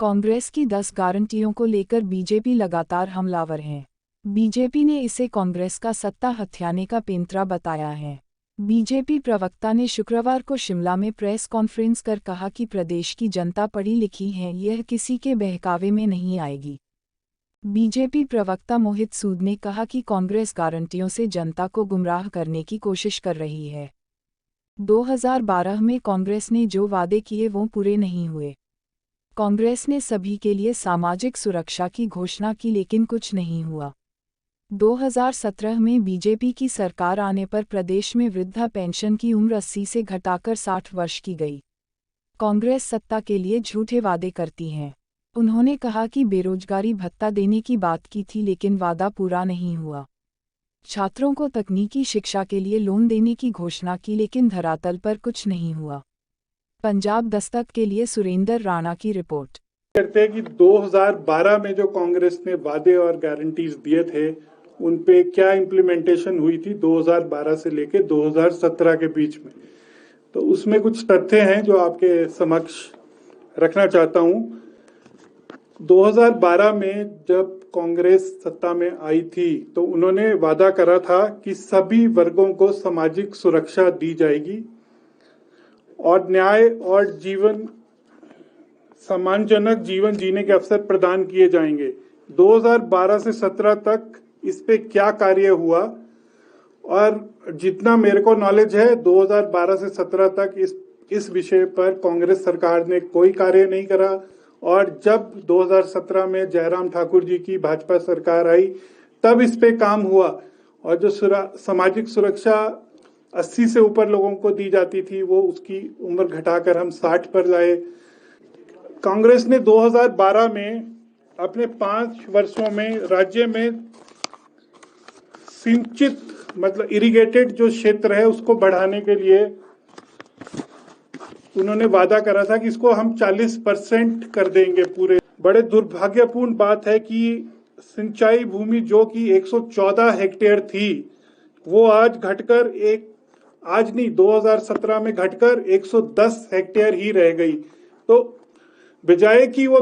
कांग्रेस की 10 गारंटियों को लेकर बीजेपी लगातार हमलावर है। बीजेपी ने इसे कांग्रेस का सत्ता हथियाने का पेंतरा बताया है। बीजेपी प्रवक्ता ने शुक्रवार को शिमला में प्रेस कॉन्फ्रेंस कर कहा कि प्रदेश की जनता पढ़ी लिखी है, यह किसी के बहकावे में नहीं आएगी। बीजेपी प्रवक्ता मोहित सूद ने कहा कि कांग्रेस गारंटियों से जनता को गुमराह करने की कोशिश कर रही है। 2012 में कांग्रेस ने जो वादे किए वो पूरे नहीं हुए। कांग्रेस ने सभी के लिए सामाजिक सुरक्षा की घोषणा की, लेकिन कुछ नहीं हुआ। 2017 में बीजेपी की सरकार आने पर प्रदेश में वृद्धा पेंशन की उम्र 80 से घटाकर 60 वर्ष की गई। कांग्रेस सत्ता के लिए झूठे वादे करती है। उन्होंने कहा कि बेरोजगारी भत्ता देने की बात की थी, लेकिन वादा पूरा नहीं हुआ। छात्रों को तकनीकी शिक्षा के लिए लोन देने की घोषणा की, लेकिन धरातल पर कुछ नहीं हुआ। पंजाब दस्तक के लिए सुरेंद्र राणा की रिपोर्ट। करते हैं कि 2012 में जो कांग्रेस ने वादे और गारंटीज दिए थे उन पे क्या इम्प्लीमेंटेशन हुई थी 2012 से लेके 2017 के बीच में। तो उसमें कुछ तथ्य हैं जो आपके समक्ष रखना चाहता हूं। 2012 में जब कांग्रेस सत्ता में आई थी तो उन्होंने वादा करा था कि सभी वर्गों को सामाजिक सुरक्षा दी जाएगी और न्याय और सम्मानजनक जीवन जीने के अवसर प्रदान किए जाएंगे। 2012 से 17 तक इस पे क्या कार्य हुआ, और जितना मेरे को नॉलेज है 2012 से 17 तक इस विषय पर कांग्रेस सरकार ने कोई कार्य नहीं करा। और जब 2017 में जयराम ठाकुर जी की भाजपा सरकार आई तब इस पे काम हुआ, और जो सामाजिक सुरक्षा 80 से ऊपर लोगों को दी जाती थी वो उसकी उम्र घटाकर हम 60 पर लाए। कांग्रेस ने 2012 में अपने 5 वर्षों में राज्य में सिंचित मतलब इरिगेटेड जो क्षेत्र है उसको बढ़ाने के लिए उन्होंने वादा करा था कि इसको हम 40% कर देंगे पूरे। बड़े दुर्भाग्यपूर्ण बात है कि सिंचाई भूमि जो कि 114 हेक्टेयर थी वो आज घटकर 2017 में घटकर 110 हेक्टेयर ही रह गई। तो बजाय कि वो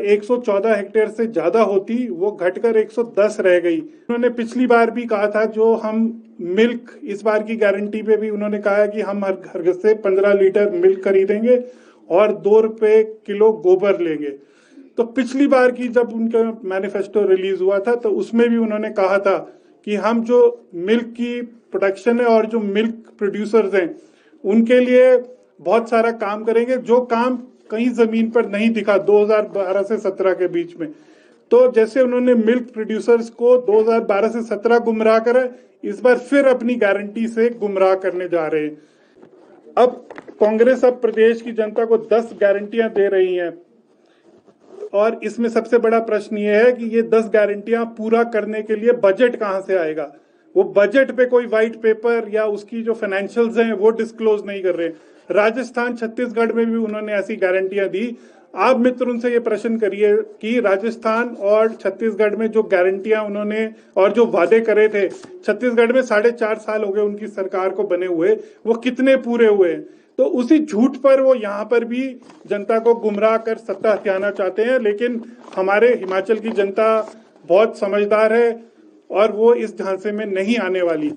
114 हेक्टेयर से ज्यादा होती वो घटकर 110 रह गई। उन्होंने पिछली बार भी कहा था, जो हम मिल्क इस बार की गारंटी पे भी उन्होंने कहा कि हम हर घर से 15 लीटर मिल्क खरीदेंगे और 2 रुपए किलो गोबर लेंगे। तो पिछली बार की जब उनका मैनिफेस्टो रिलीज हुआ था तो उसमें भी उन्होंने कहा था कि हम जो मिल्क की प्रोडक्शन है और जो मिल्क प्रोड्यूसर्स हैं उनके लिए बहुत सारा काम करेंगे, जो काम कहीं जमीन पर नहीं दिखा 2012 से 17 के बीच में। तो जैसे उन्होंने मिल्क प्रोड्यूसर्स को 2012 से 17 गुमराह करा, इस बार फिर अपनी गारंटी से गुमराह करने जा रहे हैं। अब कांग्रेस अब प्रदेश की जनता को 10 गारंटियां दे रही है, और इसमें सबसे बड़ा प्रश्न ये है कि ये 10 गारंटियां पूरा करने के लिए बजट कहां से आएगा। वो बजट पे कोई व्हाइट पेपर या उसकी जो फाइनेंशियल्स हैं वो डिस्क्लोज नहीं कर रहे। राजस्थान छत्तीसगढ़ में भी उन्होंने ऐसी गारंटियां दी। आप मित्र उनसे ये प्रश्न करिए कि राजस्थान और छत्तीसगढ़ में जो गारंटियां उन्होंने और जो वादे करे थे, छत्तीसगढ़ में 4.5 साल हो गए उनकी सरकार को बने हुए, वो कितने पूरे हुए। तो उसी झूठ पर वो यहाँ पर भी जनता को गुमराह कर सत्ता हथियाना चाहते हैं। लेकिन हमारे हिमाचल की जनता बहुत समझदार है और वो इस झांसे में नहीं आने वाली।